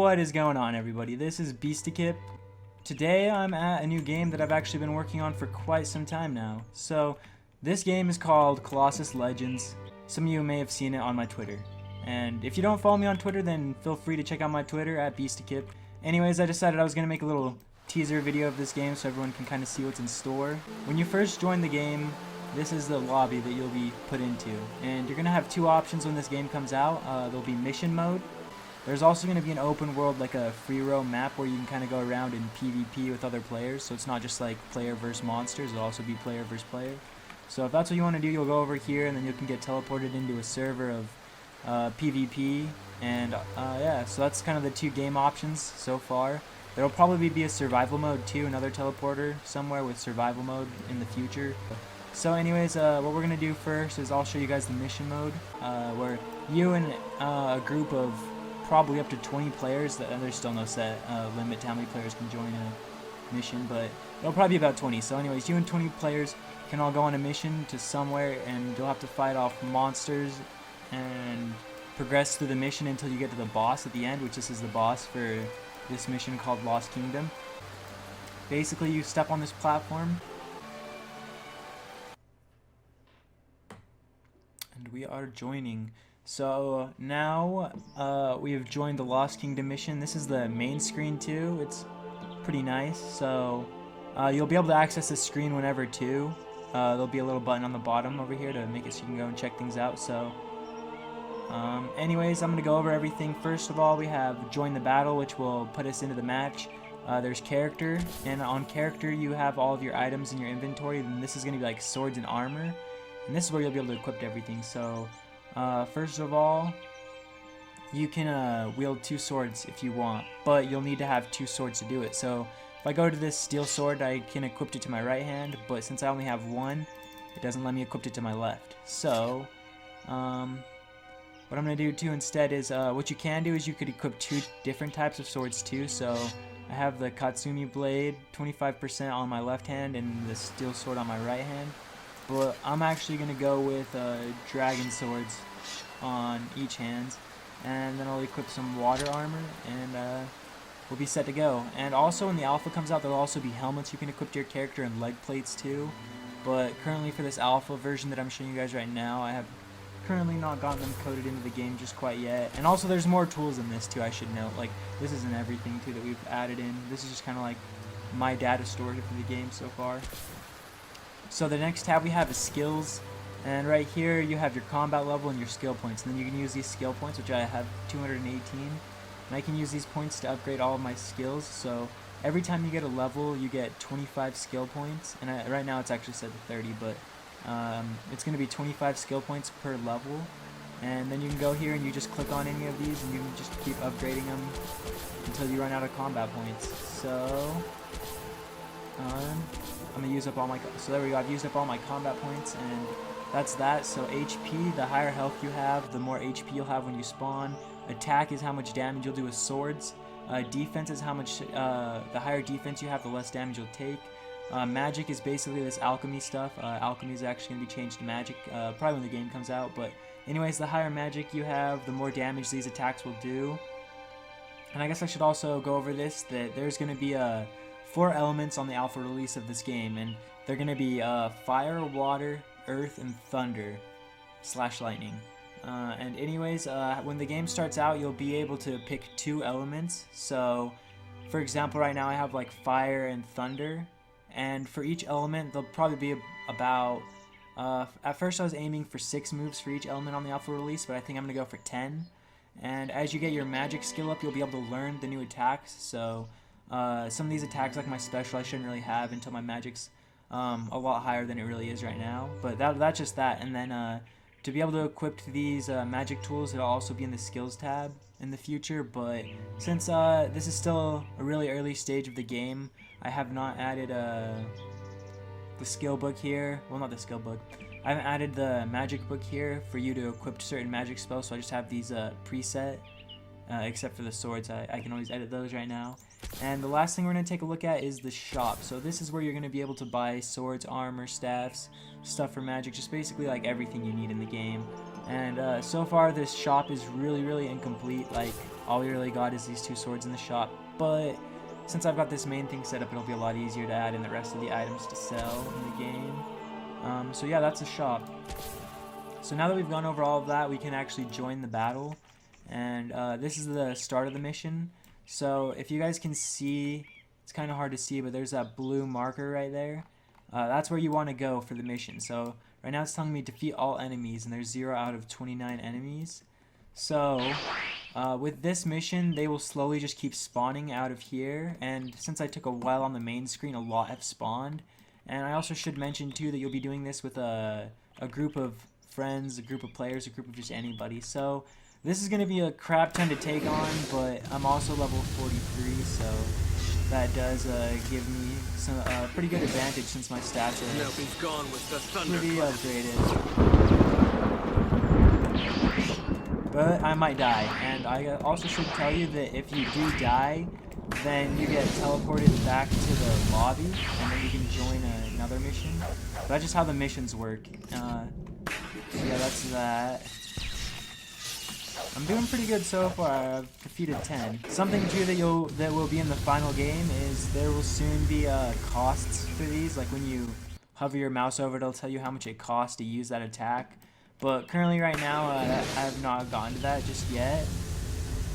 What is going on, everybody? This is BeasTakip. Today I'm at a new game that I've actually been working on for quite some time now. So this game is called Colossus Legends. Some of you may have seen it on my Twitter. And if you don't follow me on Twitter, then feel free to check out my Twitter at BeasTakip. Anyways, I decided I was going to make a little teaser video of this game so everyone can kind of see what's in store. When you first join the game, this is the lobby that you'll be put into. And you're going to have two options when this game comes out. There'll be mission mode. There's also going to be an open world, like a free roam map where you can kind of go around in PvP with other players. So it's not just like player versus monsters, it'll also be player versus player. So if that's what you want to do, you'll go over here and then you can get teleported into a server of PvP. And yeah, so that's kind of the two game options so far. There'll probably be a survival mode too, another teleporter somewhere with survival mode in the future. So anyways, what we're going to do first is I'll show you guys the mission mode, where you and a group of probably up to 20 players, and there's still no set limit to how many players can join a mission, but it'll probably be about 20. So anyways, you and 20 players can all go on a mission to somewhere, and you'll have to fight off monsters and progress through the mission until you get to the boss at the end, which this is the boss for this mission called Lost Kingdom. Basically, you step on this platform, and we are joining. So now we have joined the Lost Kingdom mission. This is the main screen too. It's pretty nice. So you'll be able to access this screen whenever too. There'll be a little button on the bottom over here to make it so you can go and check things out. So anyways, I'm going to go over everything. First of all, we have join the battle, which will put us into the match. There's character, and on character you have all of your items in your inventory. And this is going to be like swords and armor. And this is where you'll be able to equip everything. So first of all, you can wield two swords if you want, but you'll need to have two swords to do it. So if I go to this steel sword, I can equip it to my right hand, but since I only have one, it doesn't let me equip it to my left. So what I'm going to do too instead is, what you can do is you could equip two different types of swords too. So I have the Katsumi blade, 25% on my left hand, and the steel sword on my right hand. But I'm actually going to go with dragon swords on each hand, and then I'll equip some water armor, and we'll be set to go. And also when the alpha comes out, there'll also be helmets you can equip to your character and leg plates too. But currently for this alpha version that I'm showing you guys right now, I have currently not gotten them coded into the game just quite yet. And also there's more tools in this too, I should note. Like, this isn't everything too that we've added in. This is just kind of like my data stored for the game so far. So the next tab we have is skills, and right here you have your combat level and your skill points, and then you can use these skill points, which I have 218, and I can use these points to upgrade all of my skills. So every time you get a level you get 25 skill points, and right now it's actually set to 30, but it's going to be 25 skill points per level. And then you can go here and you just click on any of these and you can just keep upgrading them until you run out of combat points. So I'm going to use up all my, so there we go, I've used up all my combat points, and that's that. So HP, the higher health you have, the more HP you'll have when you spawn. Attack is how much damage you'll do with swords. Defense is how much, the higher defense you have, the less damage you'll take. Magic is basically this alchemy stuff. Alchemy is actually going to be changed to magic, probably when the game comes out, but anyways, the higher magic you have, the more damage these attacks will do. And I guess I should also go over this, that there's going to be 4 elements on the alpha release of this game, and they're going to be fire, water, earth, and thunder / lightning. And anyways, when the game starts out, you'll be able to pick 2 elements. So for example, right now I have like fire and thunder, and for each element there'll probably be about at first I was aiming for 6 moves for each element on the alpha release, but I think I'm going to go for 10. And as you get your magic skill up, you'll be able to learn the new attacks. So some of these attacks, like my special, I shouldn't really have until my magic's a lot higher than it really is right now. But that's just that. And then to be able to equip these magic tools, it'll also be in the skills tab in the future. But since this is still a really early stage of the game, I have not added the skill book here. Well, not the skill book. I haven't added the magic book here for you to equip certain magic spells, so I just have these preset, except for the swords. I can always edit those right now. And the last thing we're going to take a look at is the shop. So this is where you're going to be able to buy swords, armor, staffs, stuff for magic, just basically like everything you need in the game. And so far this shop is really incomplete. Like, all we really got is these 2 swords in the shop, but since I've got this main thing set up, it'll be a lot easier to add in the rest of the items to sell in the game. So yeah, that's the shop. So now that we've gone over all of that, we can actually join the battle, and this is the start of the mission. So if you guys can see, it's kind of hard to see, but there's that blue marker right there. That's where you want to go for the mission. So right now it's telling me defeat all enemies, and there's 0 out of 29 enemies. So with this mission, they will slowly just keep spawning out of here, and since I took a while on the main screen, a lot have spawned. And I also should mention too that you'll be doing this with a group of friends, a group of players, a group of just anybody. So this is going to be a crap ton to take on, but I'm also level 43, so that does give me some pretty good advantage since my stats are pretty upgraded. But I might die, and I also should tell you that if you do die, then you get teleported back to the lobby, and then you can join another mission. That's just how the missions work. So yeah, that's that. I'm doing pretty good so far. I've defeated 10. Something too that will be in the final game is there will soon be costs for these. Like when you hover your mouse over it, it'll tell you how much it costs to use that attack. But currently right now, I have not gotten to that just yet.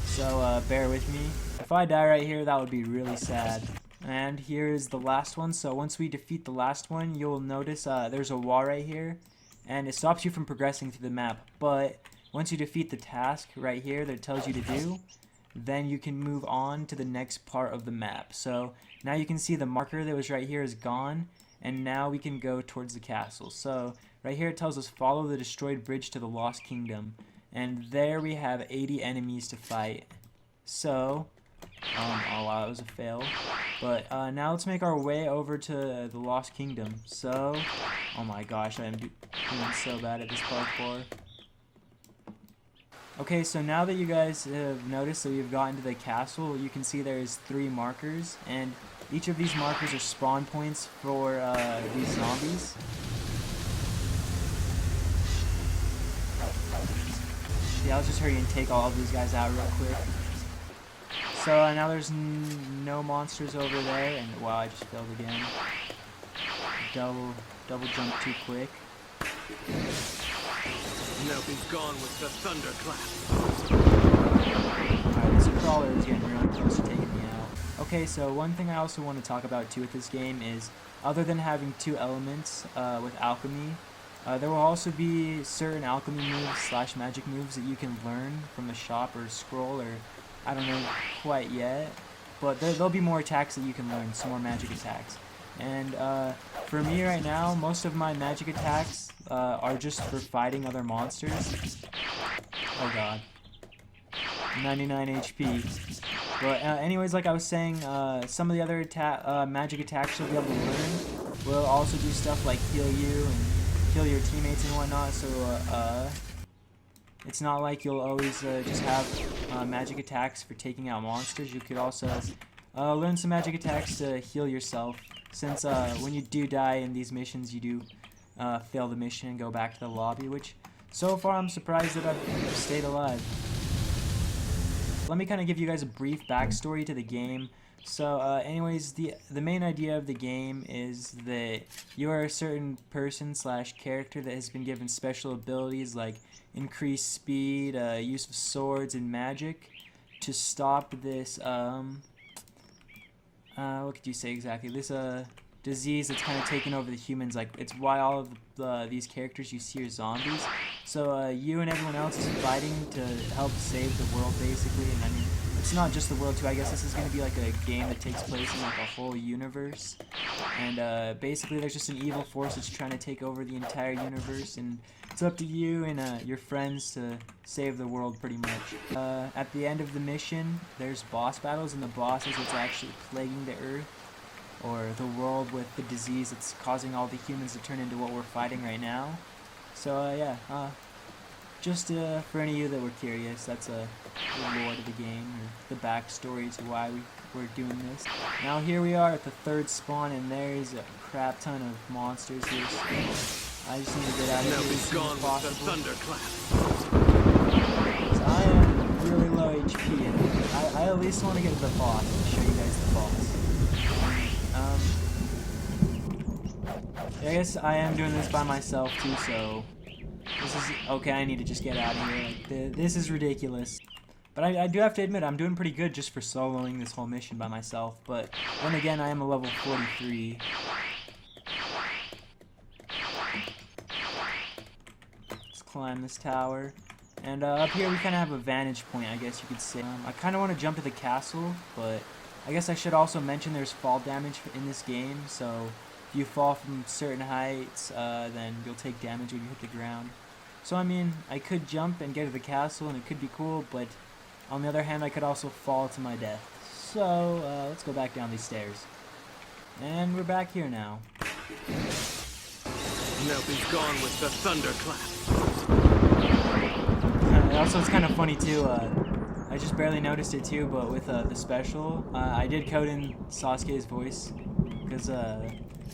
So bear with me. If I die right here, that would be really sad. And here is the last one. So once we defeat the last one, you'll notice there's a wall right here, and it stops you from progressing through the map. But once you defeat the task right here that it tells you to do, then you can move on to the next part of the map. So now you can see the marker that was right here is gone, and now we can go towards the castle. So right here it tells us follow the destroyed bridge to the Lost Kingdom, and there we have 80 enemies to fight. So oh wow, that was a fail. But now let's make our way over to the Lost Kingdom. So oh my gosh, I am doing so bad at this parkour. Okay, so now that you guys have noticed that we've gotten to the castle, you can see there's 3 markers, and each of these markers are spawn points for these zombies. Yeah, I'll just hurry and take all of these guys out real quick. So now there's no monsters over there, and wow, I just failed again. Double jump too quick. Now he's gone with the thunderclap. Alright, this crawler is getting really close to taking me out. Okay, so one thing I also want to talk about too with this game is, other than having 2 elements with alchemy, there will also be certain alchemy moves / magic moves that you can learn from the shop or scroll, or I don't know quite yet, but there'll be more attacks that you can learn, some more magic attacks. And for me right now, most of my magic attacks are just for fighting other monsters. Oh god. 99 HP. But anyways, like I was saying, some of the other magic attacks you'll be able to learn will also do stuff like heal you and kill your teammates and whatnot, so it's not like you'll always just have magic attacks for taking out monsters. You could also learn some magic attacks to heal yourself, since when you do die in these missions, you do fail the mission and go back to the lobby, which so far I'm surprised that I've stayed alive. Let me kind of give you guys a brief backstory to the game. So anyways, the main idea of the game is that you are a certain person / character that has been given special abilities like increased speed, use of swords and magic to stop this what could you say exactly, this disease that's kind of taken over the humans. Like, it's why all of these characters you see are zombies. So you and everyone else is fighting to help save the world, basically. And I mean, it's not just the world too. I guess this is going to be like a game that takes place in like a whole universe. And basically there's just an evil force that's trying to take over the entire universe, and it's up to you and your friends to save the world, pretty much. At the end of the mission, there's boss battles, and the boss is what's actually plaguing the earth, or the world, with the disease that's causing all the humans to turn into what we're fighting right now. So yeah, just for any of you that were curious, that's the lore of the game, or the backstory to why we're doing this. Now here we are at the 3rd spawn, and there's a crap ton of monsters here, so I just need to get out of here as soon as possible. So I am really low HP, and I at least want to get to the boss and show you guys the boss. I guess I am doing this by myself too, so this is okay. I need to just get out of here. Like, this is ridiculous. But I do have to admit, I'm doing pretty good just for soloing this whole mission by myself. But then again, I am a level 43. Let's climb this tower. And up here, we kind of have a vantage point, I guess you could say. I kind of want to jump to the castle, but I guess I should also mention there's fall damage in this game. So if you fall from certain heights, then you'll take damage when you hit the ground. So I mean, I could jump and get to the castle, and it could be cool, but on the other hand, I could also fall to my death. So let's go back down these stairs. And we're back here now. Nothing's gone with the thunderclap. Also, it's kind of funny too. I just barely noticed it too, but with the special, I did code in Sasuke's voice because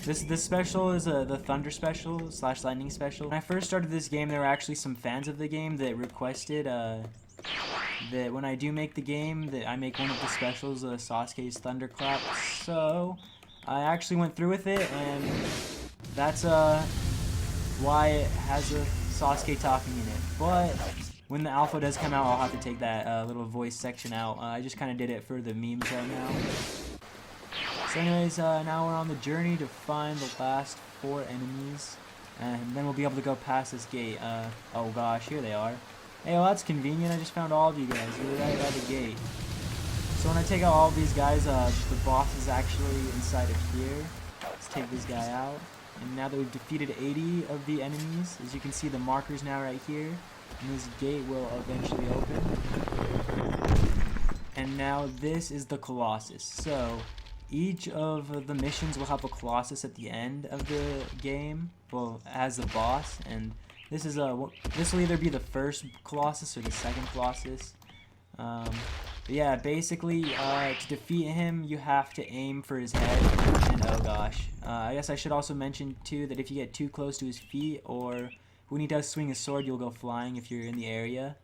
this special is the Thunder special / Lightning special. When I first started this game, there were actually some fans of the game that requested that when I do make the game, that I make one of the specials, Sasuke's Thunderclap. So I actually went through with it, and that's why it has a Sasuke talking in it. But when the alpha does come out, I'll have to take that little voice section out. I just kind of did it for the memes right now. So anyways, now we're on the journey to find the last 4 enemies, and then we'll be able to go past this gate. Oh gosh, here they are. Hey, well that's convenient, I just found all of you guys. You're right by the gate. So when I take out all of these guys, the boss is actually inside of here. Let's take this guy out. And now that we've defeated 80 of the enemies, as you can see the markers now right here, and this gate will eventually open. And now this is the Colossus. So each of the missions will have a Colossus at the end of the game, well, as a boss, and this will either be the first Colossus or the second Colossus. But yeah, basically, to defeat him, you have to aim for his head, and oh gosh. I guess I should also mention too that if you get too close to his feet, or when he does swing his sword, you'll go flying if you're in the area.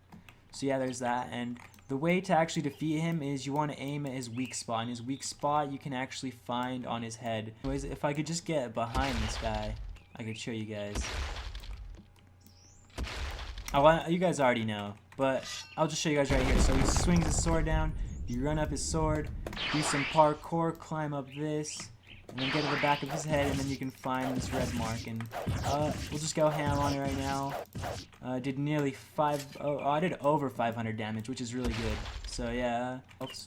So yeah, there's that, and the way to actually defeat him is you want to aim at his weak spot, and his weak spot you can actually find on his head. Anyways, if I could just get behind this guy, I could show you guys. You guys already know, but I'll just show you guys right here. So he swings his sword down, you run up his sword, do some parkour, climb up this, and then get to the back of his head, and then you can find this red mark. And we'll just go ham on it right now. Did nearly I did over 500 damage, which is really good. So yeah,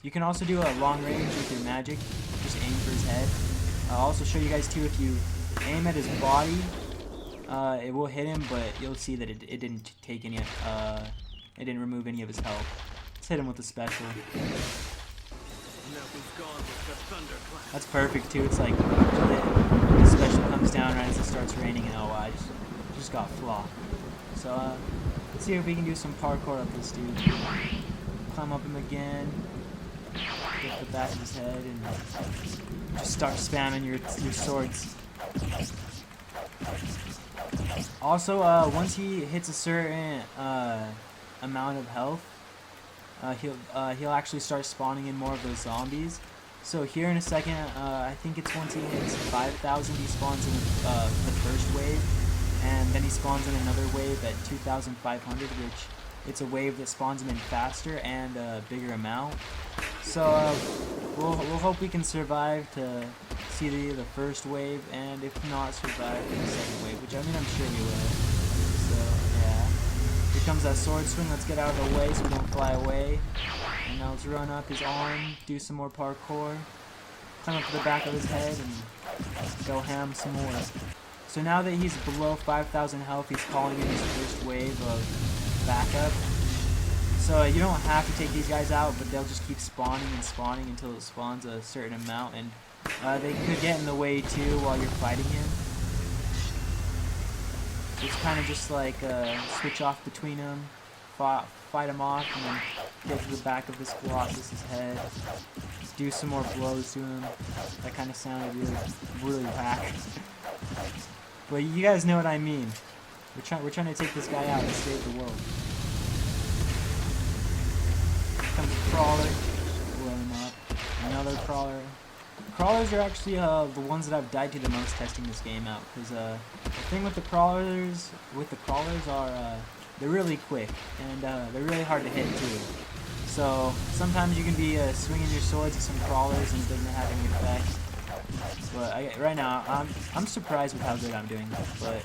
you can also do a long range with your magic, just aim for his head. I'll also show you guys too, if you aim at his body, it will hit him, but you'll see that it didn't take any, it didn't remove any of his health. Let's hit him with the special. That's perfect too. It's like the special comes down right as it starts raining, and oh, I just got flopped. So let's see if we can do some parkour up this dude. Climb up him again. Get the back of his head and just start spamming your swords. Also, once he hits a certain amount of health, he'll actually start spawning in more of those zombies. So here in a second, I think it's once he hits 5,000, he spawns in the first wave, and then he spawns in another wave at 2,500, which it's a wave that spawns him in faster and a bigger amount. So we'll hope we can survive to see the first wave, and if not, survive the second wave, which I mean I'm sure we will. So yeah, here comes that sword swing. Let's get out of the way so we don't fly away. And now let's run up his arm, do some more parkour, climb up to the back of his head, and go ham some more. So now that he's below 5,000 health, he's calling in his first wave of backup. So you don't have to take these guys out, but they'll just keep spawning and spawning until it spawns a certain amount, and they could get in the way too while you're fighting him. So it's kind of just like switch off between them, fight him off, and then get to the back of this Colossus' head. Just do some more blows to him. That kind of sounded really whack. But you guys know what I mean. We're trying to take this guy out and save the world. Comes crawler. Blow him up. Another crawler. Crawlers are actually the ones that I've died to the most testing this game out, because the thing with the crawlers are they're really quick, and they're really hard to hit too. So sometimes you can be swinging your swords at some crawlers and it doesn't have any effect. But right now I'm surprised with how good I'm doing. But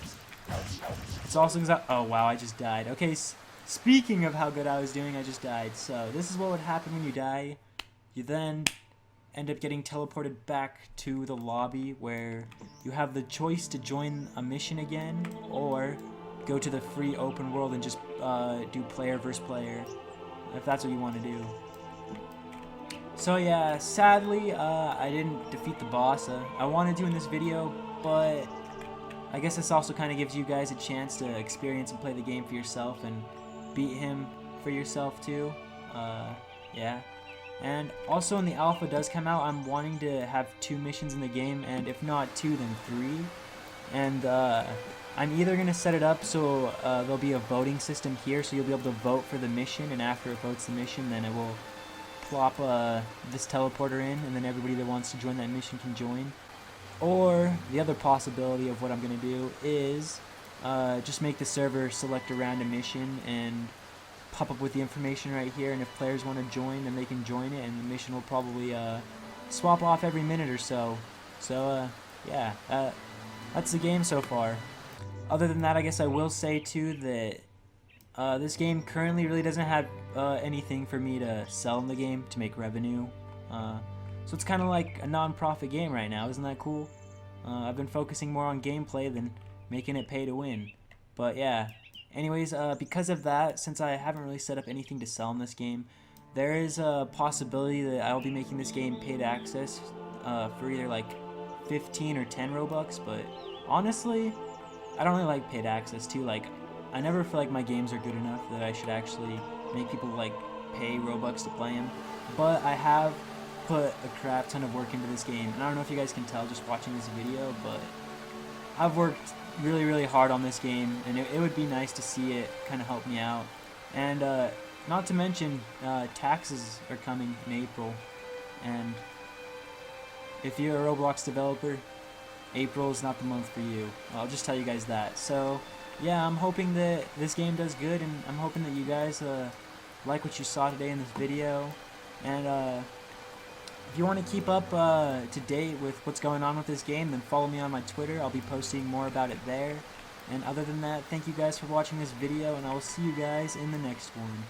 it's also because oh wow, I just died. Okay, speaking of how good I was doing, I just died. So this is what would happen when you die. You then end up getting teleported back to the lobby where you have the choice to join a mission again or go to the free open world and just do player versus player if that's what you want to do. So yeah, sadly I didn't defeat the boss. I wanted to in this video, but I guess this also kind of gives you guys a chance to experience and play the game for yourself and beat him for yourself too. Yeah. And also when the alpha does come out, I'm wanting to have 2 missions in the game, and if not 2, then 3. And I'm either going to set it up so there'll be a voting system here, so you'll be able to vote for the mission, and after it votes the mission, then it will plop this teleporter in, and then everybody that wants to join that mission can join. Or the other possibility of what I'm going to do is just make the server select a random mission and pop up with the information right here, and if players want to join, then they can join it, and the mission will probably swap off every minute or so. So yeah, that's the game so far. Other than that, I guess I will say too that this game currently really doesn't have anything for me to sell in the game to make revenue. So it's kind of like a non-profit game right now. Isn't that cool? I've been focusing more on gameplay than making it pay to win. But yeah. Anyways, because of that, since I haven't really set up anything to sell in this game, there is a possibility that I'll be making this game paid access for either like 15 or 10 Robux, but honestly, I don't really like paid access too. Like, I never feel like my games are good enough that I should actually make people like pay Robux to play them, but I have put a crap ton of work into this game, and I don't know if you guys can tell just watching this video, but I've worked really hard on this game, and it would be nice to see it kind of help me out. And not to mention taxes are coming in April, and if you're a Roblox developer, April is not the month for you. I'll just tell you guys that. So yeah, I'm hoping that this game does good, and I'm hoping that you guys like what you saw today in this video. And if you want to keep up to date with what's going on with this game, then follow me on my Twitter. I'll be posting more about it there. And other than that, thank you guys for watching this video, and I will see you guys in the next one.